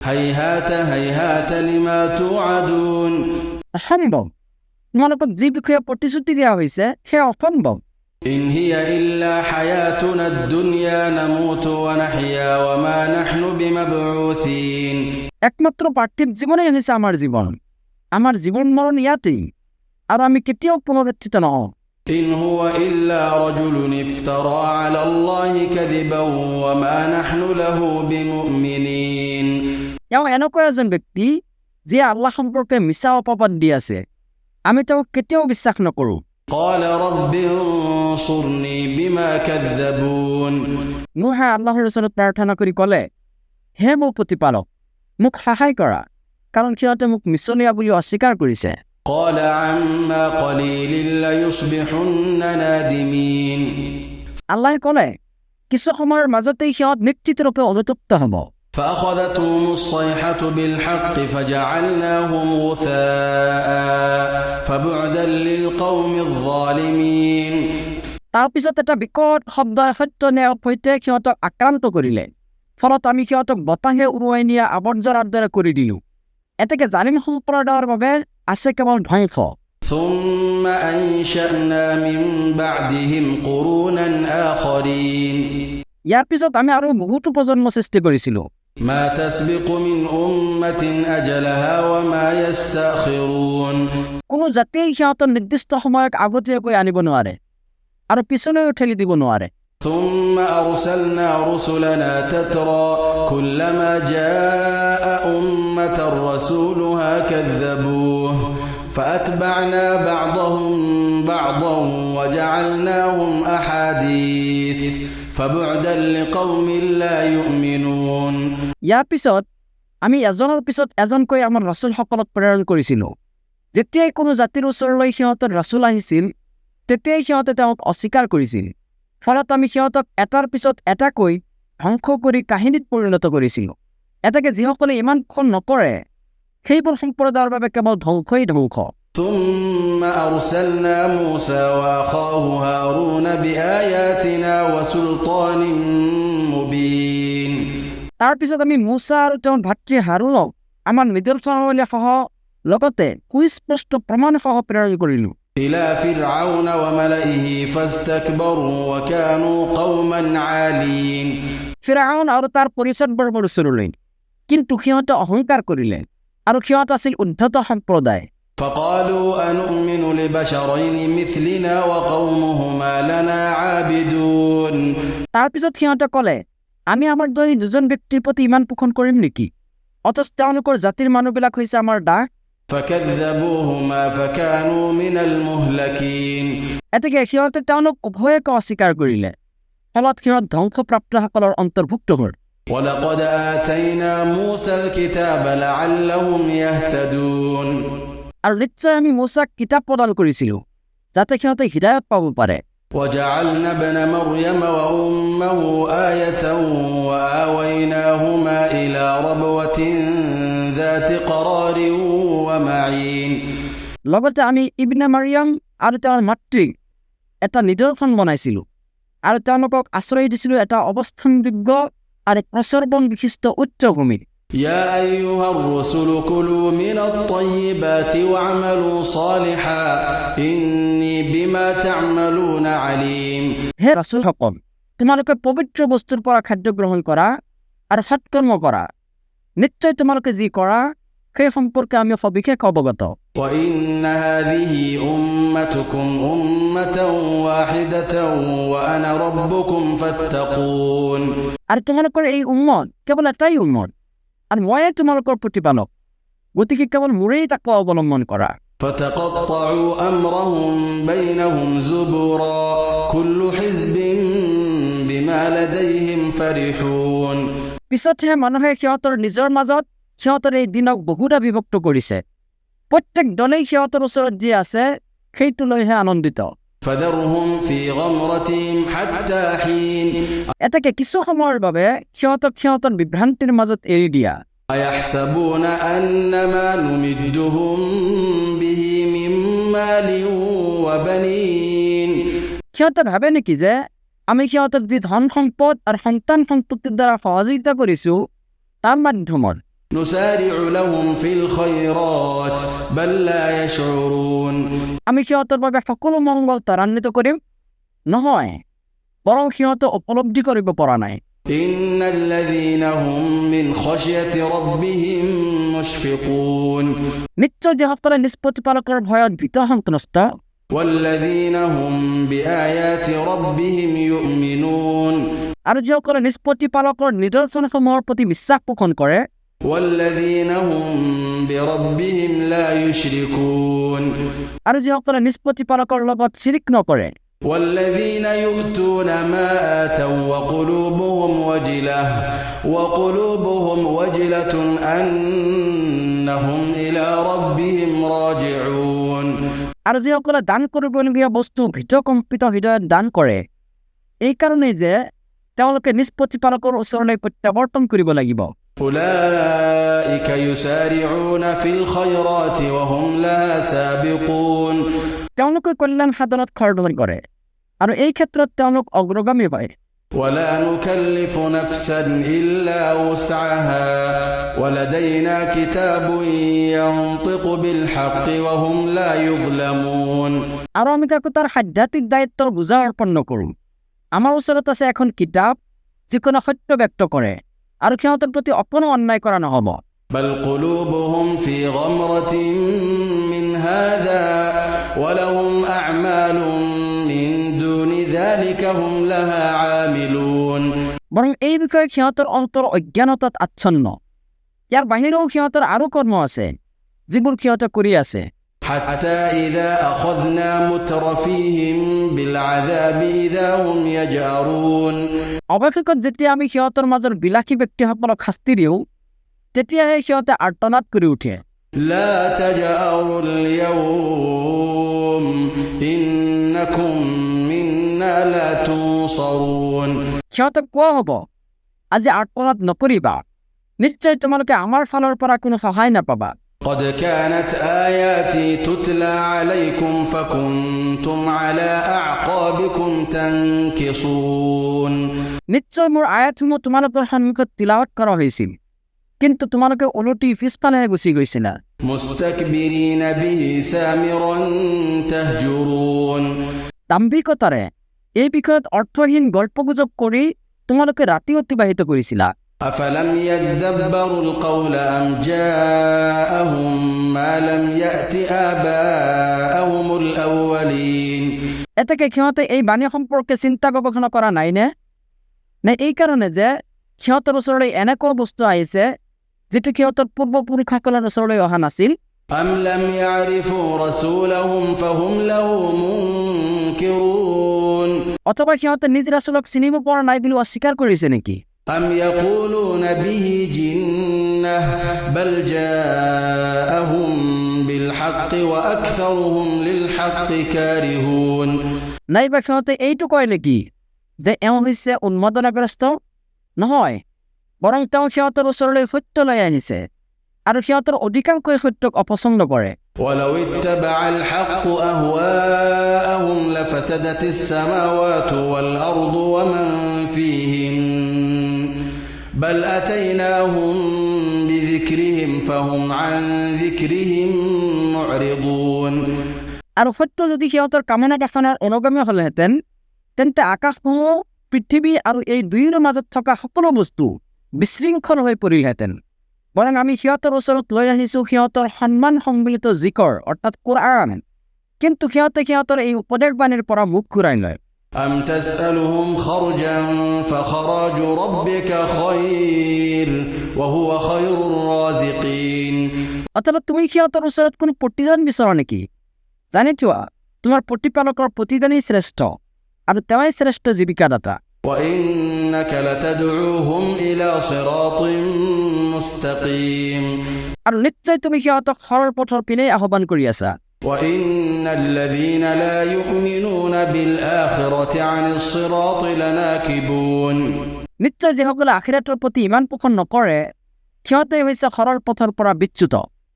هيهات هيهات لما توعدون অসম্ভৱ তোমালোকক যি বিষয়ে প্ৰতিশ্ৰুতি দিয়া হৈছে সেয়া অসম্ভৱ إن هي إلا حياتنا الدنيا نموت ونحيا وما نحن بمبعوثين একমাত্ৰ পাৰ্থিৱ জীৱনেই হৈছে আমাৰ জীৱন মৰণ ইয়াতেই আৰু আমি কেতিয়াও পুনৰুত্থিত নহওঁ إن هو إلا رجل افترى على الله كذبا وما نحن له بمؤمنين এওঁ এনেকুৱা এজন ব্যক্তি যিয়ে আল্লাহ সম্পৰ্কে মিছা অপবাদ দি আছে আমি তেওঁক কেতিয়াও বিশ্বাস নকৰোঁ قال رب انصرني بما كذبون নুহে আল্লাহৰ ওচৰত প্ৰাৰ্থনা কৰি ক'লে হে মোৰ প্ৰতিপালক মোক সহায় কৰা কাৰণ সিহঁতে মোক মিছলীয়া বুলি অস্বীকাৰ কৰিছে قال عما قليل ليصبحن نادمين আল্লাহে ক'লে কিছু সময়ৰ মাজতেই সিহঁত নিশ্চিতৰূপে অনুতপ্ত হ'ব فأخذتهم الصيحة بالحق فجعلناهم غثاء فبعدا للقوم الظالمين তাৰপিছত এটা বিকট শব্দই সত্য ন্যায়ৰ সৈতে সিহঁতক আক্ৰান্ত কৰিলে ফলত আমি সিহঁতক বতাহে উৰুৱাই নিয়া আৱৰ্জনাৰ দৰে কৰি দিলোঁ এতেকে জালিম সম্প্ৰদায়ৰ বাবে আছে কেৱল ধ্বংস ثم أنشأنا من بعدهم قرونا آخرين ইয়াৰ পিছত আমি আৰু বহুতো প্ৰজন্ম সৃষ্টি কৰিছিলোঁ ما تسبق من أمة أجلها وما يستأخرون কোনো জাতিয়ে সিহঁতৰ নিৰ্দিষ্ট সময়ক আগতীয়াকৈ আনিব নোৱাৰে আৰু পিছলৈও ঠেলি দিব নোৱাৰে ثم أرسلنا رسلنا تترى كلما جاء أمة رسولها كذبوه فأتبعنا بعضهم بعضا وجعلناهم أحاديث فبعدا لقوم لا يؤمنون ইয়াৰ পিছত আমি এজনৰ পিছত এজনকৈ আমাৰ ৰাছুলসকলক প্ৰেৰণ কৰিছিলোঁ যেতিয়াই কোনো জাতিৰ ওচৰলৈ সিহঁতৰ ৰাছুল আহিছিল তেতিয়াই সিহঁতে তেওঁক অস্বীকাৰ কৰিছিল ফলত আমি সিহঁতক এটাৰ পিছত এটাকৈ ধ্বংস কৰি কাহিনীত পৰিণত কৰিছিলোঁ এটাকে যিসকলে ইমান খন নকৰে সেইবোৰ সম্প্ৰদায়ৰ বাবে কেৱল ধ্বংসই ধ্বংস ثم أرسلنا موسى وأخاه هارون بآياتنا وسلطان مبين তাৰপিছত আমি মুছা আৰু তেওঁৰ ভাতৃ হাৰুনক আমাৰ নিদৰ্শনাৱলীসহ লগতে সুস্পষ্ট প্ৰমাণসহ প্ৰেৰণ কৰিলোঁ إلى فرعون وملئه فاستكبروا وكانوا قوما عالين ফিৰাউন আৰু তাৰ পৰিষদবৰ্গৰ ওচৰলৈ কিন্তু সিহঁতে অহংকাৰ কৰিলে আৰু সিহঁত আছিল উদ্ধত সম্প্ৰদায় فقالوا أنؤمن لبشرين مثلنا وقومهما لنا عابدون তাৰপিছত সিহঁতে ক'লে আমি আমাৰ দৰে দুজন ব্যক্তিৰ প্ৰতি ইমান পোষণ কৰিম নেকি অথচ তেওঁলোকৰ জাতিৰ মানুহবিলাক হৈছে আমাৰ দাস فكذبوهما فكانوا من المهلكين এতেকে সিহঁতে তেওঁলোক উভয়কে অস্বীকাৰ কৰিলে ফলত সিহঁত ধ্বংসপ্ৰাপ্তসকলৰ অন্তৰ্ভুক্ত হ'ল ولقد آتينا موسى الكتاب لعلهم يهتدون আৰু নিশ্চয় আমি মুছাক কিতাপ প্ৰদান কৰিছিলোঁ যাতে সিহঁতে হৃদায়ত পাব পাৰে وجعلنا ابن مريم وأمه آية وآويناهما إلى ربوة ذات قرار ومعين লগতে আমি ইবনে মাৰিয়াম আৰু তেওঁৰ মাতৃক এটা নিদৰ্শন বনাইছিলোঁ আৰু তেওঁলোকক আশ্ৰয় দিছিলোঁ এটা অৱস্থানযোগ্য আৰু প্ৰচৰ্বন বিশিষ্ট উচ্চভূমিত يا أيها الرسل كلوا من الطيبات واعملوا صالحا إني بما تعملون عليم হে ৰাছুলসকল তোমালোকে পবিত্ৰ বস্তুৰ পৰা খাদ্য গ্ৰহণ কৰা আৰু সৎকৰ্ম কৰা নিশ্চয় তোমালোকে যি কৰা সেই সম্পৰ্কে আমি সবিশেষ অৱগত وإن هذه أمتكم أمة واحدة وأنا ربكم فاتقون আৰু তোমালোকৰ এই উম্মত কেৱল এটাই উম্মত আৰু ময়ে তোমালোকৰ প্ৰতিপালক গতিকে কেৱল মোৰেই তাকৱা অৱলম্বন কৰা فتقطعوا أمرهم بينهم زبرا كل حزب بما لديهم فرحون পিছতহে মানুহে সিহঁতৰ নিজৰ মাজত সিহঁতৰ এই দিনক বহুধা বিভক্ত কৰিছে প্ৰত্যেক দলেই সিহঁতৰ ওচৰত যি আছে সেইটো লৈহে আনন্দিত فذرهم في غمرتهم حتى حين এটাকে কিছু সময়ৰ বাবে সিহঁতৰ বিভ্ৰান্তিৰ মাজত এৰি দিয়া يحسبون أن ما نمدهم به من مال وبنين সিহঁতে ভাবে নেকি যে আমি সিহঁতক যি ধন সম্পদ আৰু সন্তান সন্ততিৰ দ্বাৰা সহযোগিতা কৰিছোঁ তাৰ মাধ্যমত نسارع لهم في الخيرات بل لا يشعرون আমি সিহঁতৰ বাবে সকলো মংগল ত্বৰান্বিত কৰিম, নহয় বৰং সিহঁতে উপলব্ধি কৰিব পৰা নাই। إن الذين هم من خشية ربهم مشفقون নিশ্চয় যিসকলে নিজ প্ৰতিপালকৰ ভয়ত ভীত সন্ত্ৰস্ত, والذين هم بآيات ربهم يؤمنون আৰু যিসকলে নিজ প্ৰতিপালকৰ নিদৰ্শনসমূহৰ প্ৰতি বিশ্বাস পোষণ কৰে, والذين هم بربهم لا يشركون আৰু যিসকলে নিজ প্ৰতিপালকৰ লগত শিৰিক নকৰে, والذين يؤتون ما آتوا وقلوبهم وجلة أنهم إلى ربهم راجعون আৰু যিসকলে দান কৰিবলগীয়া বস্তু ভীতকম্পিত হৃদয়ত দান কৰে, এই কাৰণেই যে তেওঁলোকে নিজ প্ৰতিপালকৰ ওচৰলৈ প্ৰত্যাৱৰ্তন কৰিব লাগিব। أولئك يسارعون في الخيرات وهم لها سابقون তেওঁলোকে কল্যাণ সাধনত খৰধৰ কৰে আৰু এই ক্ষেত্ৰত তেওঁলোক অগ্ৰগামী হয়। ولا نكلف نفسا إلا وسعها ولدينا كتاب ينطق بالحق وهم لا يظلمون আৰু আমি কাকো তাৰ সাধ্যাত্মিক দায়িত্বৰ বোজা অৰ্পণ নকৰোঁ। আমাৰ ওচৰত আছে এখন কিতাপ যিকোনো সত্য ব্যক্ত কৰে আৰু সিহঁতৰ প্ৰতি অকণো অন্যায় কৰা নহ'ব। بل قلوبهم في غمرة من هذا ولهم أعمال من دون ذلك هم لها عاملون বৰং এই বিষয়ে সিহঁতৰ অন্তৰ অজ্ঞানতাত আচ্ছন্ন। ইয়াৰ বাহিৰেও সিহঁতৰ আৰু কৰ্ম আছে যিবোৰ সিহঁতে কৰি আছে। حتى إذا أخذنا مترفيهم بالعذاب إذا هم يجأرون অৱশেষত যেতিয়া আমি সিহঁতৰ মাজৰ বিলাসী ব্যক্তিসকলক শাস্তি দিওঁ, তেতিয়াহে সিহঁতে আৰ্তনাদ কৰি উঠে। لا تجأروا اليوم إنكم منا لا تنصرون সিহঁতক কোৱা হ'ব, আজি আৰ্তনাদ নকৰিবা, নিশ্চয় তোমালোকে আমাৰ ফালৰ পৰা কোনো সহায় নাপাবা। قد كانت آياتي تتلى عليكم فكنتم على أعقابكم تنكصون নিশ্চয় মোৰ আয়াতসমূহ তোমালোকৰ সন্মুখত তিলাৱত কৰা হৈছিল, কিন্তু তোমালোকে ওলটি পিছফালেহে গুচি গৈছিলা। مستكبرين به سامرا تهجرون দাম্ভিকতাৰে এই বিষয়ত অৰ্থহীন গল্পগুজব কৰি তোমালোকে ৰাতি অতিবাহিত কৰিছিলা। أفلم يدبروا القول أم جاءهم ما لم يأت آباءهم الأولين এতেকে সিহঁতে এই বাণী সম্পৰ্কে চিন্তা গৱেষণা কৰা নাইনে? নে এই কাৰণে যে সিহঁতৰ ওচৰলৈ এনেকুৱা বস্তু আহিছে যিটো সিহঁতৰ পূৰ্বপুৰুষসকলৰ ওচৰলৈ অহা নাছিল? أم لم يعرفوا رسولهم فهم له منكرون অথবা সিহঁতে নিজ ৰাছুলক চিনিব পৰা নাই বুলি অস্বীকাৰ কৰিছে নেকি? أم يقولون به جنة بل جاءهم بالحق وأكثرهم للحق كارهون নাইবা সিহঁতে এইটো কয় নেকি যে এওঁ হৈছে উন্মাদনাগ্ৰস্ত? নহয়, বৰং তেওঁ সিহঁতৰ ওচৰলৈ সত্য লৈ আহিছে আৰু সিহঁতৰ অধিকাংশই সত্যক অপছন্দ কৰে। ولو اتبع الحق أهواءهم لفسدت السماوات والأرض ومن فيهن بل أتيناهم بذكرهم فهم عن ذكرهم معرضون আৰু সত্য যদি সিহঁতৰ কামনা বাসনাৰ অনুগামী হ'লেহেঁতেন, তেন্তে আকাশসমূহ, পৃথিৱী আৰু এই দুয়োৰ মাজত থকা সকলো বস্তু বিশৃংখল হৈ পৰিলহেঁতেন। বৰং আমি সিহঁতৰ ওচৰত লৈ আহিছোঁ সিহঁতৰ সন্মান সম্মিলিত জিকৰ অৰ্থাৎ কোৰআন, কিন্তু সিহঁতে সিহঁতৰ এই উপদেশবাণীৰ পৰা মুখ ঘূৰাই লয়। أم تسألهم خرجا فخراج ربك خير وهو خير الرازقين অথবা তুমি সিহঁতৰ ওচৰত কোনো প্ৰতিদান বিচৰা নেকি? জানি থোৱা, তোমাৰ প্ৰতিপালকৰ প্ৰতিদানেই শ্ৰেষ্ঠ আৰু তেওঁই শ্ৰেষ্ঠ জীৱিকাদাতা। وإنك لتدعوهم إلى صراط مستقيم আৰু নিশ্চয় তুমি সিহঁতক সৰল পথৰ পিনেই আহ্বান কৰি আছা। وإن الذين لا يؤمنون بالآخرة عن الصراط لناكبون নিশ্চয় যিসকলে আখিৰাতৰ প্ৰতি ইমান পোষণ নকৰে, সিহঁতে হৈছে সৰল পথৰ পৰা বিচ্যুত।